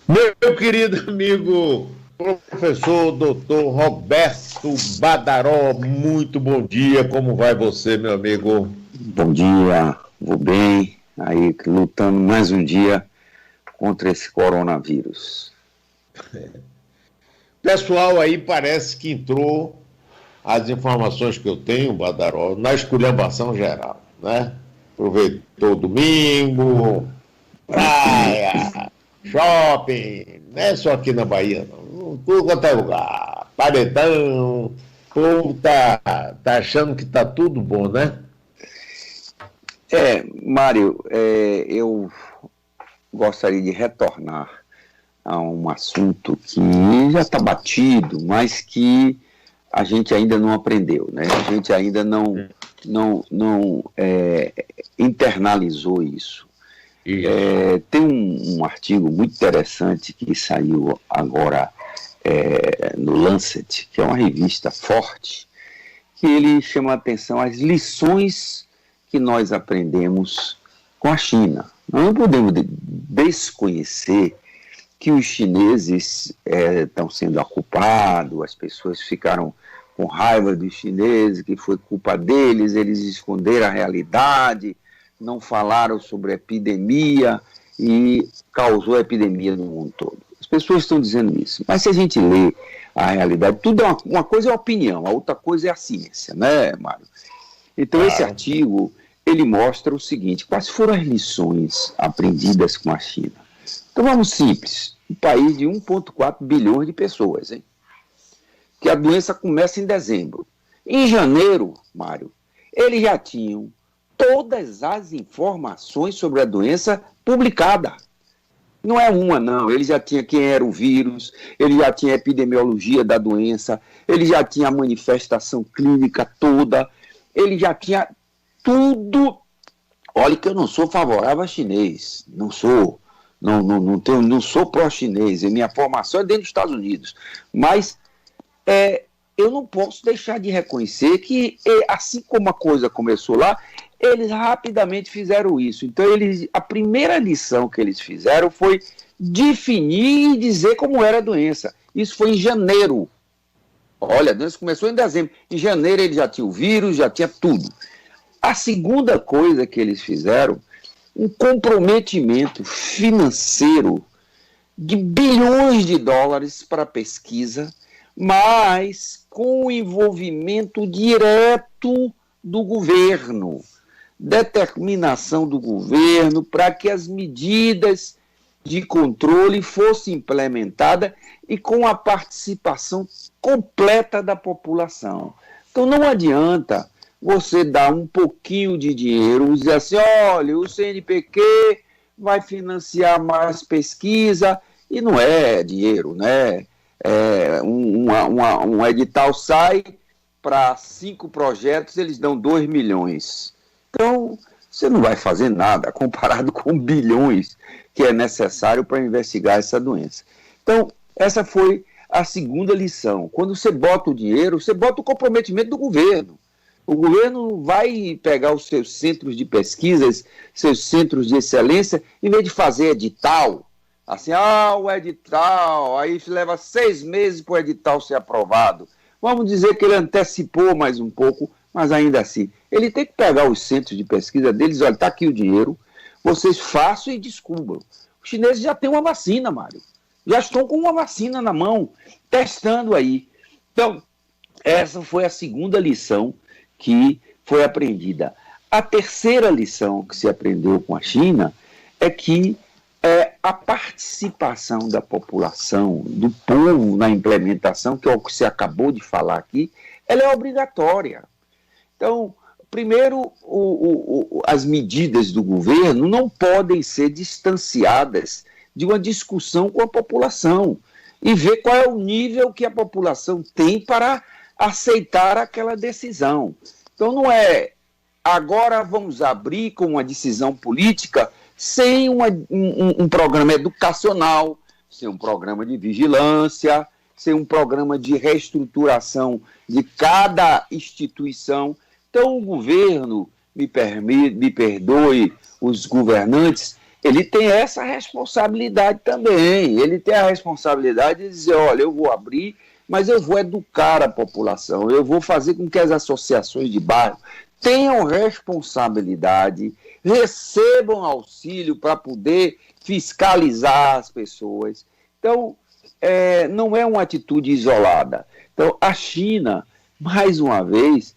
Meu querido amigo, professor doutor Roberto Badaró, muito bom dia. Como vai você, meu amigo? Bom dia, vou bem. Aí lutando mais um dia contra esse coronavírus. Pessoal aí parece que entrou as informações que eu tenho, Badaró, na esculhambação geral, né? Aproveitou o domingo, praia, shopping, não é só aqui na Bahia, não. Tudo quanto é lugar. Paredão, o povo tá achando que tá tudo bom, né? Mário, eu gostaria de retornar a um assunto que já está batido, mas que a gente ainda não aprendeu, né? A gente ainda não internalizou isso. Tem um artigo muito interessante que saiu agora no Lancet, que é uma revista forte, que ele chama a atenção às lições que nós aprendemos com a China. Nós não podemos desconhecer que os chineses estão sendo culpados, as pessoas ficaram com raiva dos chineses, que foi culpa deles, eles esconderam a realidade, não falaram sobre a epidemia e causou a epidemia no mundo todo. As pessoas estão dizendo isso, mas se a gente lê a realidade, tudo é uma coisa é a opinião, a outra coisa é a ciência, né, Mário? Então, esse artigo, ele mostra o seguinte: quais foram as lições aprendidas com a China? Então, vamos simples, um país de 1,4 bilhões de pessoas, hein? Que a doença começa em dezembro. Em janeiro, Mário, eles já tinham todas as informações sobre a doença publicada. Não é uma, não. Ele já tinha quem era o vírus, ele já tinha a epidemiologia da doença, ele já tinha a manifestação clínica toda, ele já tinha tudo. Olha que eu não sou favorável a chinês, não sou. Não sou pró-chinês, minha formação é dentro dos Estados Unidos. Mas eu não posso deixar de reconhecer que, assim como a coisa começou lá, eles rapidamente fizeram isso. Então, a primeira lição que eles fizeram foi definir e dizer como era a doença. Isso foi em janeiro. Olha, a doença começou em dezembro. Em janeiro ele já tinha o vírus, já tinha tudo. A segunda coisa que eles fizeram, um comprometimento financeiro de bilhões de dólares para pesquisa, mas com o envolvimento direto do governo, determinação do governo para que as medidas de controle fossem implementadas e com a participação completa da população. Então não adianta você dar um pouquinho de dinheiro, dizer assim, olha, o CNPq vai financiar mais pesquisa, e não é dinheiro, né? Um edital sai para 5 projetos, eles dão 2 milhões. Então, você não vai fazer nada comparado com bilhões que é necessário para investigar essa doença. Então, essa foi a segunda lição. Quando você bota o dinheiro, você bota o comprometimento do governo. O governo vai pegar os seus centros de pesquisas, seus centros de excelência, em vez de fazer edital, assim, o edital, aí leva 6 meses para o edital ser aprovado. Vamos dizer que ele antecipou mais um pouco, mas ainda assim, ele tem que pegar os centros de pesquisa deles, olha, está aqui o dinheiro, vocês façam e descubram. Os chineses já têm uma vacina, Mário. Já estão com uma vacina na mão, testando aí. Então, essa foi a segunda lição que foi aprendida. A terceira lição que se aprendeu com a China é que a participação da população, do povo na implementação, que é o que você acabou de falar aqui, ela é obrigatória. Então, primeiro, as medidas do governo não podem ser distanciadas de uma discussão com a população e ver qual é o nível que a população tem para aceitar aquela decisão. Então, não é agora vamos abrir com uma decisão política sem um programa educacional, sem um programa de vigilância, sem um programa de reestruturação de cada instituição. Então, o governo, me perdoe os governantes, ele tem essa responsabilidade também. Ele tem a responsabilidade de dizer, olha, eu vou abrir, mas eu vou educar a população, eu vou fazer com que as associações de bairro tenham responsabilidade, recebam auxílio para poder fiscalizar as pessoas. Então, não é uma atitude isolada. Então, a China, mais uma vez,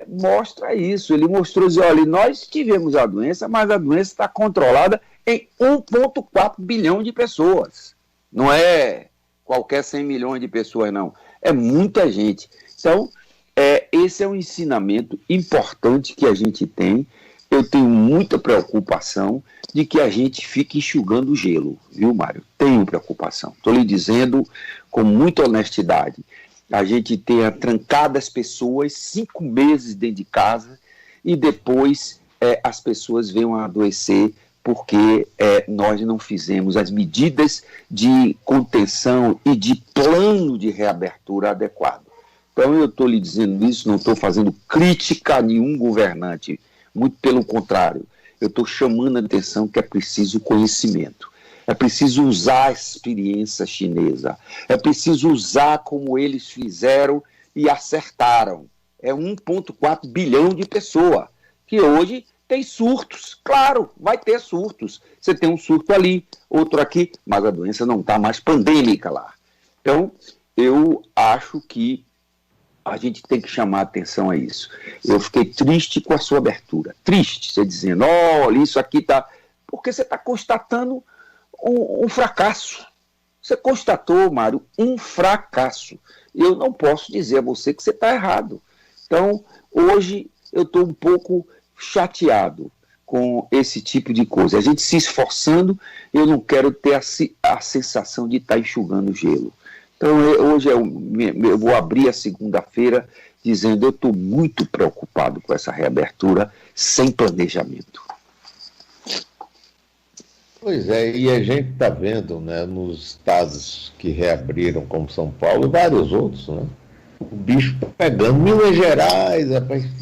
mostra isso. Ele mostrou, dizer, olha, nós tivemos a doença, mas a doença está controlada em 1,4 bilhão de pessoas. Não é qualquer 100 milhões de pessoas, não. É muita gente. Então, esse é um ensinamento importante que a gente tem. Eu tenho muita preocupação de que a gente fique enxugando o gelo, viu, Mário? Tenho preocupação. Estou lhe dizendo com muita honestidade. A gente tenha trancado as pessoas 5 meses dentro de casa e depois as pessoas venham a adoecer porque nós não fizemos as medidas de contenção e de plano de reabertura adequado. Então eu estou lhe dizendo isso, não estou fazendo crítica a nenhum governante, muito pelo contrário, eu estou chamando a atenção que é preciso conhecimento. É preciso usar a experiência chinesa. É preciso usar como eles fizeram e acertaram. É 1,4 bilhão de pessoas que hoje tem surtos. Claro, vai ter surtos. Você tem um surto ali, outro aqui, mas a doença não está mais pandêmica lá. Então, eu acho que a gente tem que chamar atenção a isso. Eu fiquei triste com a sua abertura. Triste, você dizendo, olha, isso aqui está... Porque você está constatando um fracasso. Você constatou, Mário, um fracasso. Eu não posso dizer a você que você está errado. Então, hoje eu estou um pouco chateado com esse tipo de coisa. A gente se esforçando, eu não quero ter a sensação de estar enxugando gelo. Então, hoje eu vou abrir a segunda-feira dizendo eu estou muito preocupado com essa reabertura sem planejamento. Pois é, e a gente está vendo, né, nos estados que reabriram, como São Paulo e vários outros, né, o bicho pegando. Minas Gerais,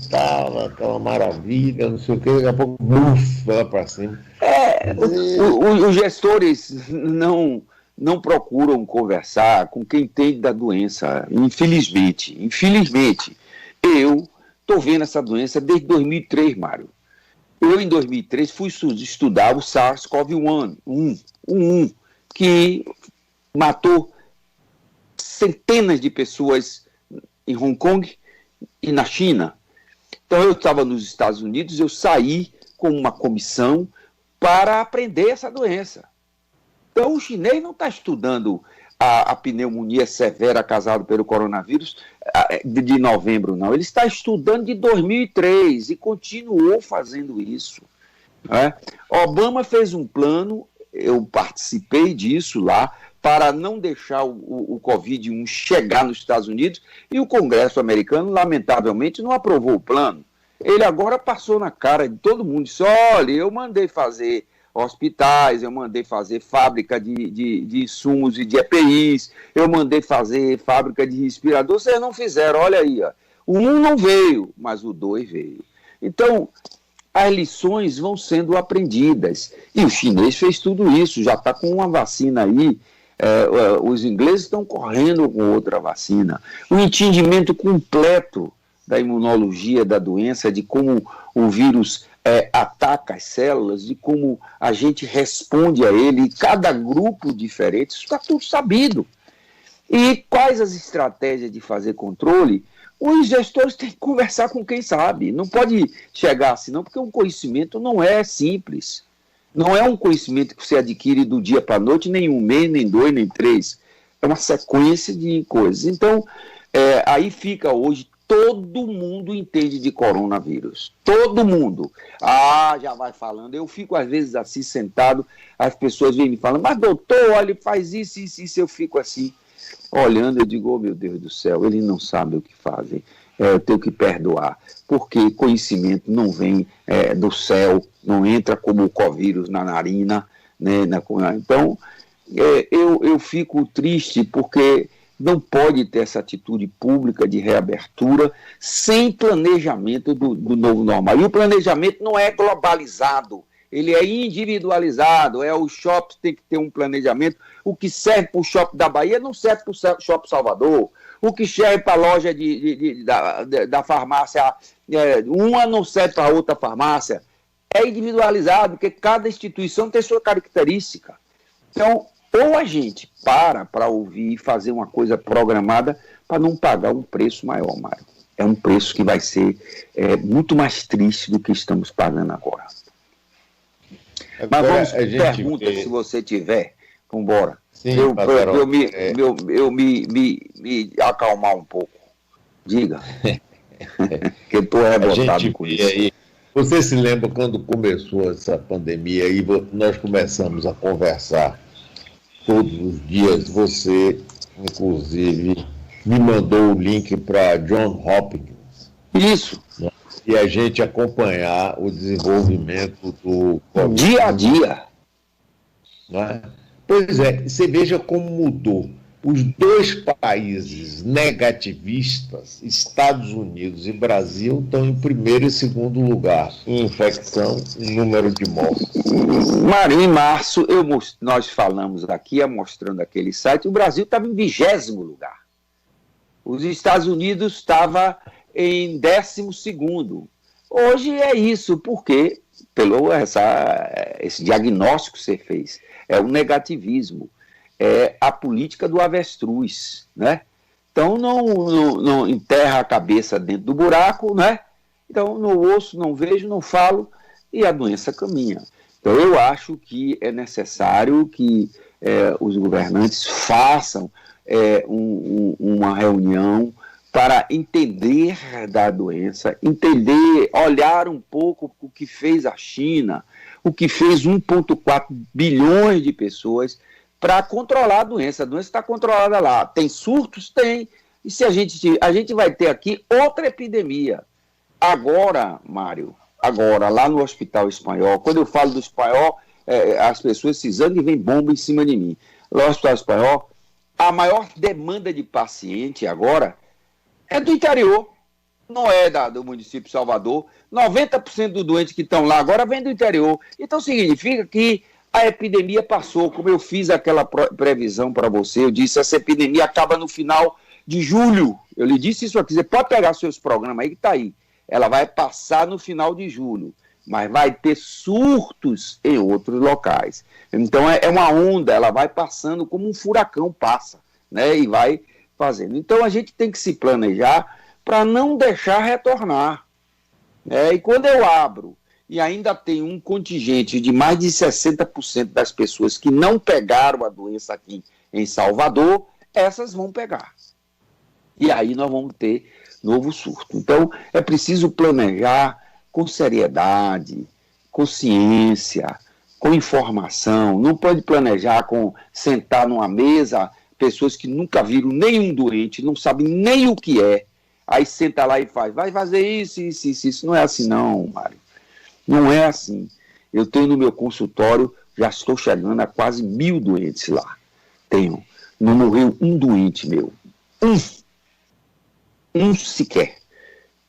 estava aquela maravilha, não sei o que, daqui a pouco, vai lá para cima. Os gestores não procuram conversar com quem entende da doença, infelizmente. Eu estou vendo essa doença desde 2003, Mário. Eu, em 2003, fui estudar o SARS-CoV-1, que matou centenas de pessoas em Hong Kong e na China. Então, eu estava nos Estados Unidos, eu saí com uma comissão para aprender essa doença. Então, o chinês não está estudando a pneumonia severa causada pelo coronavírus de novembro, não. Ele está estudando de 2003 e continuou fazendo isso. Né? Obama fez um plano, eu participei disso lá, para não deixar o Covid-1 chegar nos Estados Unidos, e o Congresso americano, lamentavelmente, não aprovou o plano. Ele agora passou na cara de todo mundo, disse, olha, eu mandei fazer hospitais, eu mandei fazer fábrica de insumos e de EPIs, eu mandei fazer fábrica de respirador, vocês não fizeram, olha aí, ó. O 1 não veio, mas o 2 veio. Então, as lições vão sendo aprendidas, e o chinês fez tudo isso, já está com uma vacina aí, os ingleses estão correndo com outra vacina. O entendimento completo da imunologia da doença, de como o vírus ataca as células, de como a gente responde a ele, cada grupo diferente, isso está tudo sabido. E quais as estratégias de fazer controle? Os gestores têm que conversar com quem sabe, não pode chegar assim não, porque um conhecimento não é simples, não é um conhecimento que você adquire do dia para a noite, nem 1 mês, nem 2, nem 3, é uma sequência de coisas. Então, aí fica hoje, todo mundo entende de coronavírus. Todo mundo. Já vai falando. Eu fico, às vezes, assim, sentado, as pessoas vêm me falando, mas doutor, olha, faz isso, eu fico assim, olhando, eu digo, oh, meu Deus do céu, eles não sabem o que fazem. Eu tenho que perdoar, porque conhecimento não vem do céu, não entra como o covírus na narina, né? Então, eu fico triste, porque não pode ter essa atitude pública de reabertura sem planejamento do novo normal. E o planejamento não é globalizado, ele é individualizado, os shoppings têm que ter um planejamento. O que serve para o shopping da Bahia não serve para o shopping Salvador. O que serve para a loja da farmácia, uma não serve para outra farmácia. É individualizado, porque cada instituição tem sua característica. Então, ou a gente para ouvir e fazer uma coisa programada para não pagar um preço maior, Mário. É um preço que vai ser muito mais triste do que estamos pagando agora. Mas vamos pergunta se você tiver. Vamos embora. Eu me acalmar um pouco. Diga. Que eu estou revoltado com isso. Aí, você se lembra quando começou essa pandemia e nós começamos a conversar todos os dias? Você, inclusive, me mandou o link para John Hopkins. Isso. Né? E a gente acompanhar o desenvolvimento do COVID. Dia a dia. Né? Pois é, você veja como mudou. Os dois países negativistas, Estados Unidos e Brasil, estão em primeiro e segundo lugar em infecção e número de mortes. Mário, em março, nós falamos aqui, mostrando aquele site, o Brasil estava em 20º lugar. Os Estados Unidos estava em 12º. Hoje é isso, porque esse diagnóstico que você fez é o negativismo, é a política do avestruz, né? Então não enterra a cabeça dentro do buraco, né? Então não ouço, não vejo, não falo e a doença caminha. Então eu acho que é necessário que os governantes façam uma reunião para entender da doença, olhar um pouco o que fez a China, o que fez 1,4 bilhões de pessoas para controlar a doença. A doença está controlada lá. Tem surtos? Tem. E se a gente vai ter aqui outra epidemia. Agora, Mário, lá no Hospital Espanhol, quando eu falo do Espanhol, as pessoas se zangam e vem bomba em cima de mim. No Hospital Espanhol, a maior demanda de paciente agora é do interior, não é do município de Salvador. 90% dos doentes que estão lá agora vêm do interior. Então significa que a epidemia passou, como eu fiz aquela previsão para você, eu disse, essa epidemia acaba no final de julho. Eu lhe disse isso aqui, você pode pegar seus programas aí que está aí. Ela vai passar no final de julho, mas vai ter surtos em outros locais. Então é uma onda, ela vai passando como um furacão passa, né? E vai fazendo. Então a gente tem que se planejar para não deixar retornar. E quando eu abro e ainda tem um contingente de mais de 60% das pessoas que não pegaram a doença aqui em Salvador, essas vão pegar. E aí nós vamos ter novo surto. Então é preciso planejar com seriedade, com ciência, com informação. Não pode planejar com sentar numa mesa pessoas que nunca viram nenhum doente, não sabem nem o que é. Aí senta lá e vai fazer isso. Não é assim não, Mário. Não é assim. Eu tenho no meu consultório, já estou chegando a quase 1.000 doentes lá. Não morreu um doente meu. Um sequer.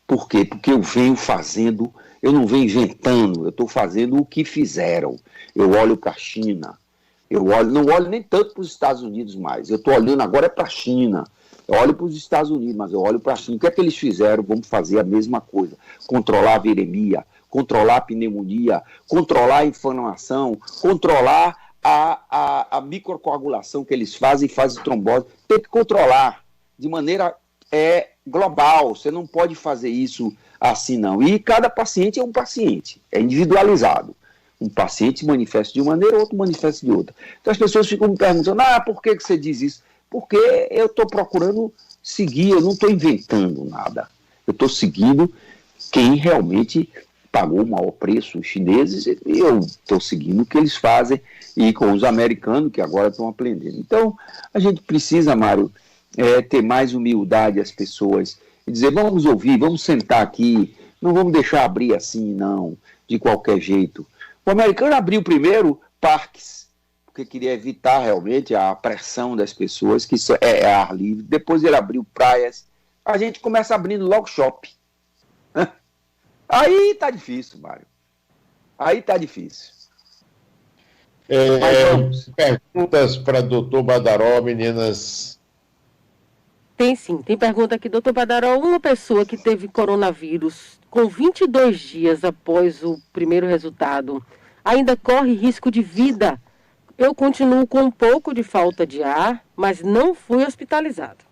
Por quê? Porque eu venho fazendo, eu não venho inventando, eu estou fazendo o que fizeram. Eu olho para a China, não olho nem tanto para os Estados Unidos mais, eu estou olhando agora para a China. Eu olho para os Estados Unidos, mas eu olho para a China. O que é que eles fizeram? Vamos fazer a mesma coisa. Controlar a viremia, controlar a pneumonia, controlar a inflamação, controlar a microcoagulação que eles fazem trombose. Tem que controlar de maneira global. Você não pode fazer isso assim, não. E cada paciente é um paciente, é individualizado. Um paciente manifesta de uma maneira, outro manifesta de outra. Então as pessoas ficam me perguntando, por que você diz isso? Porque eu estou procurando seguir, eu não estou inventando nada. Eu estou seguindo quem realmente pagou o maior preço, os chineses, e eu estou seguindo o que eles fazem, e com os americanos, que agora estão aprendendo. Então, a gente precisa, Mário, ter mais humildade às pessoas, e dizer, vamos ouvir, vamos sentar aqui, não vamos deixar abrir assim, não, de qualquer jeito. O americano abriu primeiro parques, porque queria evitar realmente a pressão das pessoas, que isso é ar livre. Depois ele abriu praias. A gente começa abrindo logo shopping. Aí tá difícil, Mário. Aí está difícil. Perguntas para doutor Badaró, meninas? Tem sim, tem pergunta aqui. Doutor Badaró, uma pessoa que teve coronavírus com 22 dias após o primeiro resultado, ainda corre risco de vida? Eu continuo com um pouco de falta de ar, mas não fui hospitalizado.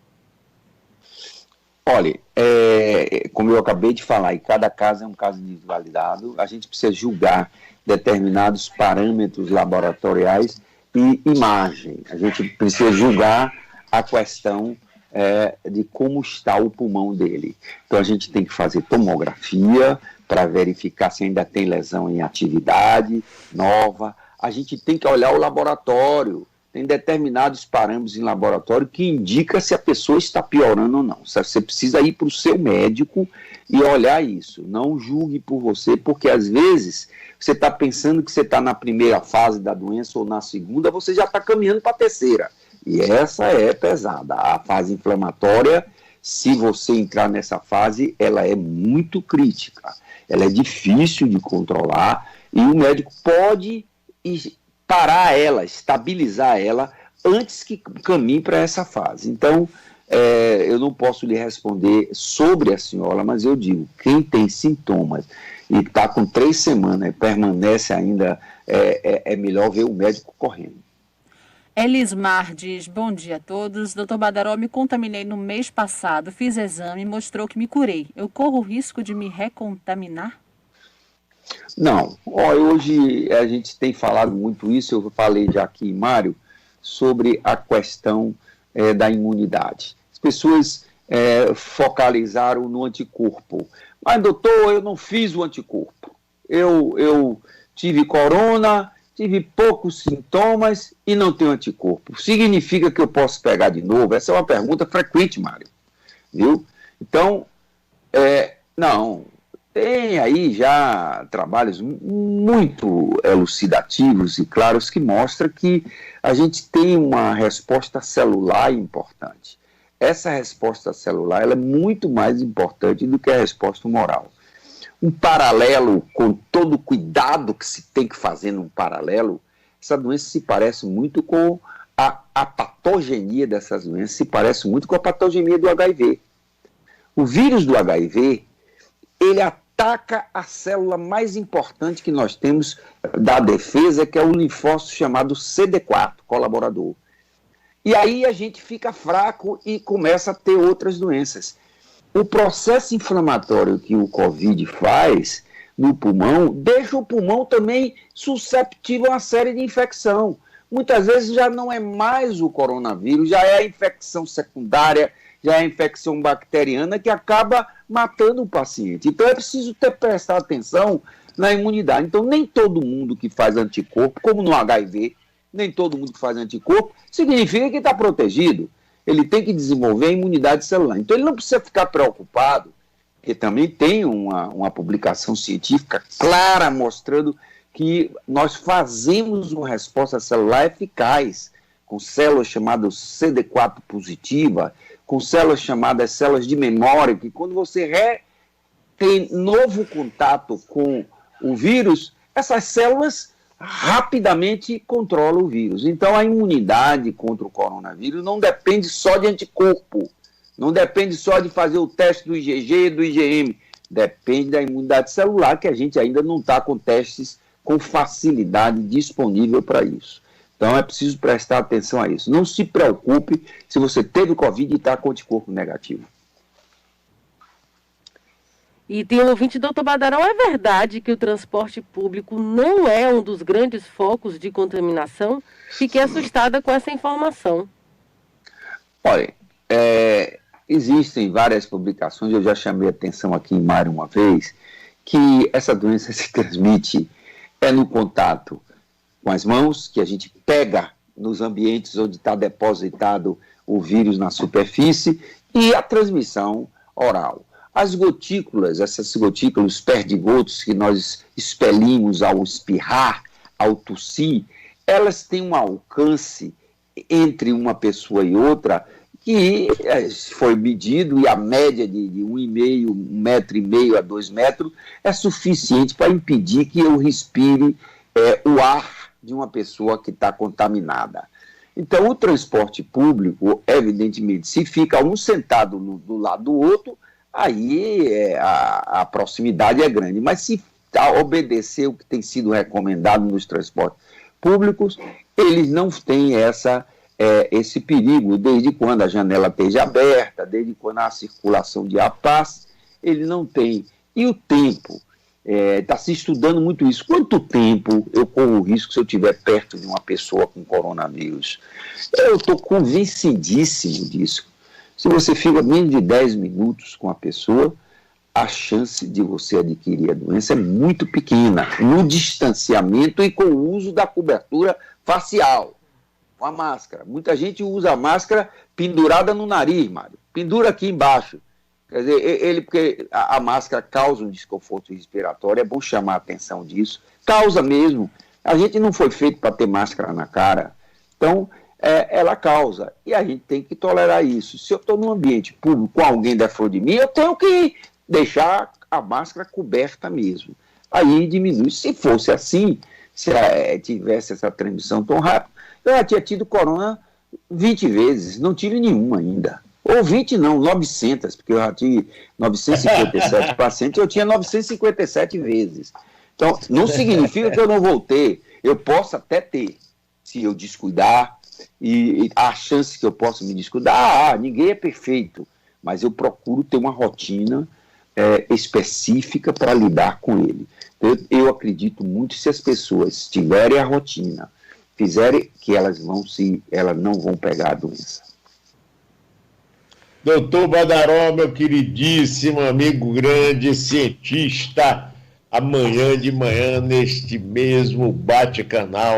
Olha, como eu acabei de falar, e cada caso é um caso individualizado, a gente precisa julgar determinados parâmetros laboratoriais e imagem. A gente precisa julgar a questão de como está o pulmão dele. Então a gente tem que fazer tomografia para verificar se ainda tem lesão em atividade nova. A gente tem que olhar o laboratório. Tem determinados parâmetros em laboratório que indicam se a pessoa está piorando ou não. Você precisa ir para o seu médico e olhar isso. Não julgue por você, porque às vezes você está pensando que você está na primeira fase da doença ou na segunda, você já está caminhando para a terceira. E essa é pesada. A fase inflamatória, se você entrar nessa fase, ela é muito crítica. Ela é difícil de controlar e o médico pode parar ela, estabilizar ela, antes que caminhe para essa fase. Então, eu não posso lhe responder sobre a senhora, mas eu digo, quem tem sintomas e está com 3 semanas e permanece ainda, é melhor ver o médico correndo. Elismar diz, bom dia a todos. Doutor Badaró, me contaminei no mês passado, fiz exame e mostrou que me curei. Eu corro o risco de me recontaminar? Não, hoje a gente tem falado muito isso, eu falei já aqui, Mário, sobre a questão da imunidade. As pessoas focalizaram no anticorpo. Mas, doutor, eu não fiz o anticorpo. Eu tive corona, tive poucos sintomas e não tenho anticorpo. Significa que eu posso pegar de novo? Essa é uma pergunta frequente, Mário. Viu? Então, não. Tem aí já trabalhos muito elucidativos e claros que mostram que a gente tem uma resposta celular importante. Essa resposta celular ela é muito mais importante do que a resposta humoral. Um paralelo, com todo o cuidado que se tem que fazer num paralelo, essa doença se parece muito com a patogenia dessas doenças, se parece muito com a patogenia do HIV. O vírus do HIV, ele ataca a célula mais importante que nós temos da defesa, que é o linfócito chamado CD4, colaborador. E aí a gente fica fraco e começa a ter outras doenças. O processo inflamatório que o Covid faz no pulmão, deixa o pulmão também susceptível a uma série de infecção. Muitas vezes já não é mais o coronavírus, já é a infecção secundária, já é a infecção bacteriana que acaba matando o paciente. Então é preciso prestar atenção na imunidade. Então nem todo mundo que faz anticorpo, como no HIV, nem todo mundo que faz anticorpo, significa que está protegido. Ele tem que desenvolver a imunidade celular. Então ele não precisa ficar preocupado, porque também tem uma publicação científica clara mostrando que nós fazemos uma resposta celular eficaz, com células chamadas CD4 positiva, com células chamadas células de memória, que quando você tem novo contato com o vírus, essas células rapidamente controlam o vírus. Então a imunidade contra o coronavírus não depende só de anticorpo, não depende só de fazer o teste do IgG e do IgM, depende da imunidade celular, que a gente ainda não está com testes com facilidade disponível para isso. Então é preciso prestar atenção a isso. Não se preocupe se você teve Covid e está com anticorpo negativo. E tem um ouvinte, doutor Badaró, é verdade que o transporte público não é um dos grandes focos de contaminação? Fiquei assustada com essa informação. Olha, existem várias publicações, eu já chamei a atenção aqui em Mário uma vez, que essa doença se transmite no contato com as mãos, que a gente pega nos ambientes onde está depositado o vírus na superfície, e a transmissão oral. As gotículas, essas gotículas, perdigotos que nós expelimos ao espirrar, ao tossir, elas têm um alcance entre uma pessoa e outra que foi medido e a média de 1,5, 1,5 metro a 2 metros é suficiente para impedir que eu respire o ar de uma pessoa que está contaminada. Então, o transporte público, evidentemente, se fica um sentado do lado do outro, aí a proximidade é grande. Mas se obedecer o que tem sido recomendado nos transportes públicos, eles não têm esse perigo, desde quando a janela esteja aberta, desde quando há circulação de ar passe, ele não tem. E o tempo, está se estudando muito isso. Quanto tempo eu corro o risco se eu estiver perto de uma pessoa com coronavírus? Eu estou convencidíssimo disso. Se você fica menos de 10 minutos com a pessoa, a chance de você adquirir a doença é muito pequena, no distanciamento e com o uso da cobertura facial. Com a máscara. Muita gente usa a máscara pendurada no nariz, Mário. Pendura aqui embaixo. Quer dizer, porque a máscara causa um desconforto respiratório, é bom chamar a atenção disso. Causa mesmo. A gente não foi feito para ter máscara na cara. Então, ela causa. E a gente tem que tolerar isso. Se eu estou num ambiente público com alguém da flor de mim, eu tenho que deixar a máscara coberta mesmo. Aí diminui. Se fosse assim, se tivesse essa transmissão tão rápida, eu já tinha tido corona 20 vezes, não tive nenhuma ainda. Ou 20 não, 900, porque eu já tive 957 pacientes, eu tinha 957 vezes. Então, não significa que eu não vou ter. Eu posso até ter, se eu descuidar, e a chance que eu posso me descuidar, ninguém é perfeito, mas eu procuro ter uma rotina específica para lidar com ele. Eu acredito muito se as pessoas tiverem a rotina, fizerem que elas não vão pegar a doença. Doutor Badaró, meu queridíssimo amigo grande, cientista, amanhã de manhã, neste mesmo Bate-Canal,